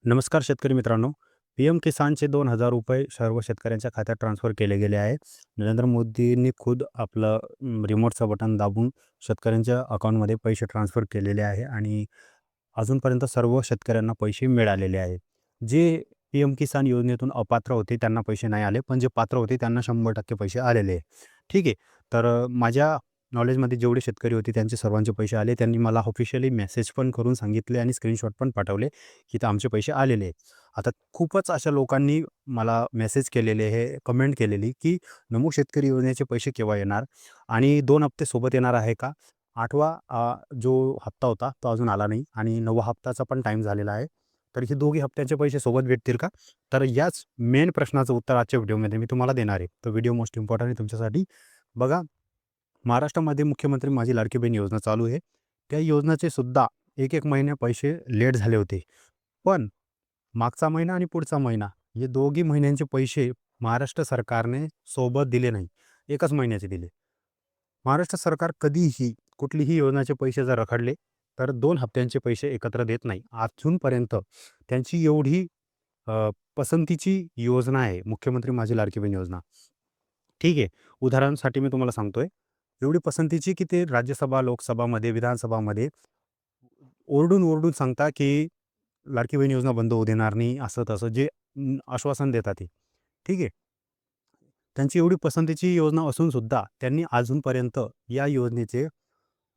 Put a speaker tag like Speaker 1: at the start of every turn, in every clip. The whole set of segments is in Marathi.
Speaker 1: नमस्कार शेतकरी मित्रांनो. पी-एम किसानचे ₹2,000 सर्व शेतकऱ्यांच्या खात्यात ट्रान्सफर केले गेले आहे. नरेंद्र मोदींनी खुद आपलं रिमोटचं बटन दाबून शेतकऱ्यांच्या अकाउंटमध्ये पैसे ट्रान्सफर केलेले आहे आणि अजूनपर्यंत सर्व शेतकऱ्यांना पैसे मिळालेले आहे. जे पी-एम किसान योजनेतून अपात्र होते त्यांना पैसे नाही आले, पण जे पात्र होते त्यांना 100% पैसे आलेले आहे. ठीक आहे. तर माझ्या नॉलेजमध्ये जेवढे शेतकरी होते त्यांचे सर्वांचे पैसे आले. त्यांनी मला ऑफिशियली मेसेज पण करून सांगितले आणि स्क्रीनशॉट पण पाठवले, की तर आमचे पैसे आलेले आहे. आता खूपच अशा लोकांनी मला मेसेज केलेले आहे, कमेंट केलेली, की नमो शेतकरी योजनेचे पैसे केव्हा येणार आणि 2 हप्ते सोबत येणार आहे का? 8वा जो हप्ता होता तो अजून आला नाही आणि 9वा हप्त्याचा पण टाईम झालेला आहे. तर हे दोघी हप्त्यांचे पैसे सोबत भेटतील का? तर याच मेन प्रश्नाचं उत्तर आजच्या व्हिडिओमध्ये मी तुम्हाला देणार आहे. तो व्हिडिओ मोस्ट इम्पॉर्टंट आहे तुमच्यासाठी. बघा, महाराष्ट्रामध्ये मुख्यमंत्री माझी लाडकी बहीण योजना चालू आहे. त्या योजनेचे सुद्धा 1-1 महिने पैसे लेट झाले होते. पण मागचा महिना आणि पुढचा महिना हे दोघी महिन्यांचे पैसे महाराष्ट्र सरकारने सोबत दिले नाही. एकच महिन्याचे दिले. महाराष्ट्र सरकार कधीही कुठलीही योजनेचे पैसे जर रखडले, तर 2 हप्त्यांचे पैसे एकत्र देत नाही. अजूनपर्यंत त्यांची एवढी पसंतीची योजना आहे, मुख्यमंत्री माझी लाडकी बहीण योजना. ठीक आहे. उदाहरणासाठी मी तुम्हाला सांगतोय. एवढी पसंतीची की ते राज्यसभा, लोकसभामध्ये, विधानसभामध्ये ओरडून सांगता, की लाडकी बहीण योजना बंद होऊ देणार नाही, असं-तसं जे आश्वासन देतात ते. ठीक आहे. त्यांची एवढी पसंतीची योजना असून सुद्धा त्यांनी अजूनपर्यंत या योजनेचे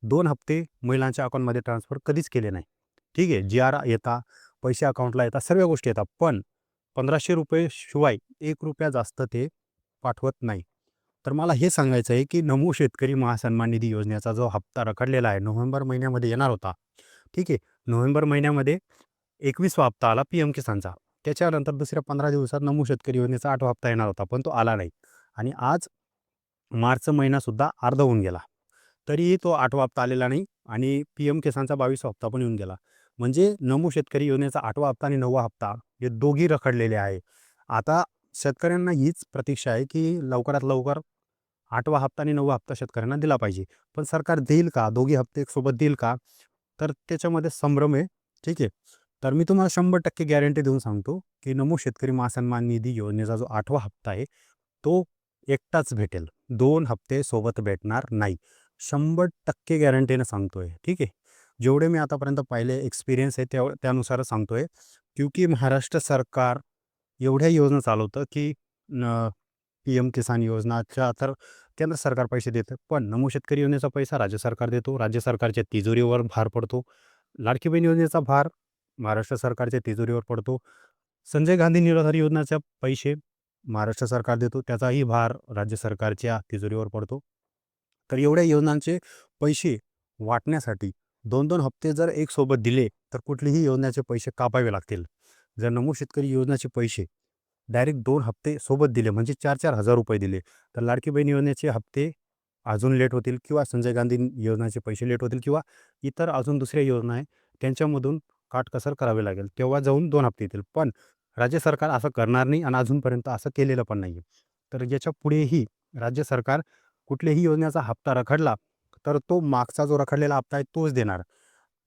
Speaker 1: 2 हप्ते महिलांच्या अकाउंटमध्ये ट्रान्सफर कधीच केले नाही. ठीक आहे. जी-आर येतात, पैसे अकाउंटला येतात, सर्व गोष्टी येतात. पण ₹1,500 शिवाय ₹1 जास्त ते पाठवत नाही. तर मला हे सांगायचं आहे, की नमो शेतकरी महासन्मान निधी योजनेचा जो हप्ता रखडलेला आहे, नोव्हेंबर महिन्यामध्ये येणार होता. ठीक आहे. नोव्हेंबर महिन्यामध्ये 21वा हप्ता आला पी-एम किसानचा. त्याच्यानंतर दुसऱ्या 15 दिवसात नमो शेतकरी योजनेचा 8वा हप्ता येणार होता, पण तो आला नाही. आणि आज मार्च महिनासुद्धा अर्धा होऊन गेला. तरीही तो 8वा हप्ता आलेला नाही आणि पी-एम किसानचा 22वा हप्ता पण येऊन गेला. म्हणजे नमो शेतकरी योजनेचा 8वा हप्ता आणि 9वा हप्ता हे दोघी रखडलेले आहे. आता शेतकऱ्यांना हीच प्रतीक्षा आहे, की लवकरात लवकर 8वा हप्ता आणि 9वा हप्ता शेतकऱ्यांना दिला पाहिजे. पण सरकार देईल का? दोघी हप्ते सोबत देईल का? तर त्याच्यामध्ये संभ्रम आहे. ठीक आहे. तर मी तुम्हाला 100% गॅरंटी देऊन सांगतो, की नमो शेतकरी महासन्मान निधी योजनेचा जो 8वा हप्ता आहे, तो एकटाच भेटेल. 2 हप्ते सोबत भेटणार नाही. 100% गॅरंटीने सांगतोय. ठीक आहे. जेवढे मी आतापर्यंत पाहिले एक्सपिरियन्स आहे त्यानुसारच सांगतोय. क्योंकि महाराष्ट्र सरकार एवढ्या योजना चालवतं, की पी-एम किसान योजनाच्या तर केंद्र सरकार पैसे देतं. पण नमो शेतकरी योजनेचा पैसा राज्य सरकार देतो. राज्य सरकारच्या तिजोरीवर भार पडतो. लाडकी बहीण योजनेचा भार महाराष्ट्र सरकारच्या तिजोरीवर पडतो. संजय गांधी निराधार योजनेचे पैसे महाराष्ट्र सरकार देतो. त्याचाही भार राज्य सरकारच्या तिजोरीवर पडतो. तर एवढ्या योजनांचे पैसे वाटण्यासाठी 2-2 हप्ते जर एक सोबत दिले, तर कुठलीही योजनेचे पैसे कापावे लागतील. जर नमो शेतकरी योजनेचे पैसे डायरेक्ट 2 हप्ते सोबत दिले म्हणजे 4-4 हजार रुपये दिले, तर लाडकी बहीण योजनेचे हप्ते अजून लेट होतील किंवा संजय गांधी योजनेचे पैसे लेट होतील किंवा इतर अजून दुसऱ्या योजना आहे त्यांच्यामधून काटकसर करावी लागेल. तेव्हा जाऊन 2 हप्ते येतील. पण राज्य सरकार असं करणार नाही आणि अजूनपर्यंत असं केलेलं पण नाही आहे. तर याच्या पुढेही राज्य सरकार कुठल्याही योजनेचा हप्ता रखडला, तर तो मागचा जो रखडलेला हप्ता आहे तोच देणार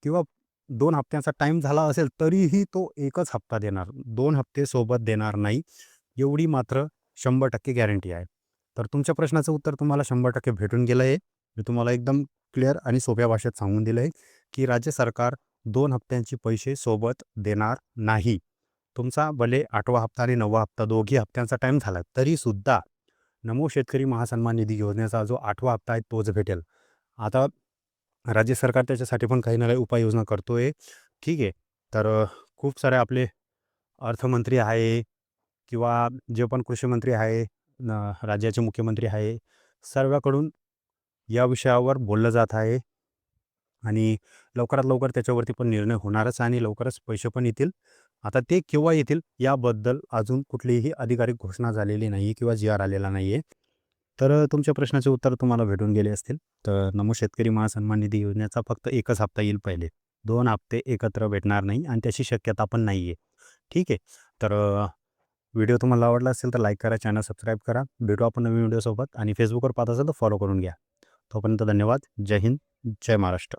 Speaker 1: किंवा 2 हप्त्यांचा टाईम झाला असेल तरीही तो एकच हप्ता देणार. 2 हप्ते सोबत देणार नाही. एवढी मात्र 100% गॅरंटी आहे. तर तुमच्या प्रश्नाचं उत्तर तुम्हाला 100% भेटून गेलं आहे. मी तुम्हाला एकदम क्लिअर आणि सोप्या भाषेत सांगून दिलं आहे, की राज्य सरकार 2 हप्त्यांचे पैसे सोबत देणार नाही. तुमचा भले 8वा हप्ता आणि 9वा हप्ता दोघी हप्त्यांचा टाईम झाला, तरीसुद्धा नमो शेतकरी महासन्मान निधी योजनेचा जो 8वा हप्ता आहे तोच भेटेल. आता राज्य सरकार त्याच्यासाठी पण काही ना काही उपाययोजना करतोय. ठीक आहे. तर खूप सारे आपले अर्थमंत्री आहे किंवा जे पण कृषी मंत्री आहे, राज्याचे मुख्यमंत्री आहे, सर्वांकडून या विषयावर बोललं जात आहे आणि लवकरात लवकर त्याच्यावरती पण निर्णय होणारच आणि लवकरच पैसे पण येतील. आता ते केव्हा येतील याबद्दल अजून कुठलीही अधिकारिक घोषणा झालेली नाही किंवा जी-आर आलेला नाही आहे. तर तुमच्या प्रश्नाचे उत्तर तुम्हाला भेटून गेले असतील. तर नमो शेतकरी महासन्मान निधी योजनेचा फक्त एकच हप्ता येईल पहिले. 2 हप्ते एकत्र भेटणार नाही आणि त्याची शक्यता पण नाही आहे. ठीक आहे. तर व्हिडिओ तुम्हाला आवडला असेल तर लाईक करा, चॅनल सबस्क्राईब करा. भेटू आपण नवीन व्हिडिओसोबत आणि Facebookवर पाहत असाल तर फॉलो करून घ्या. तोपर्यंत धन्यवाद. जय हिंद, जय महाराष्ट्र.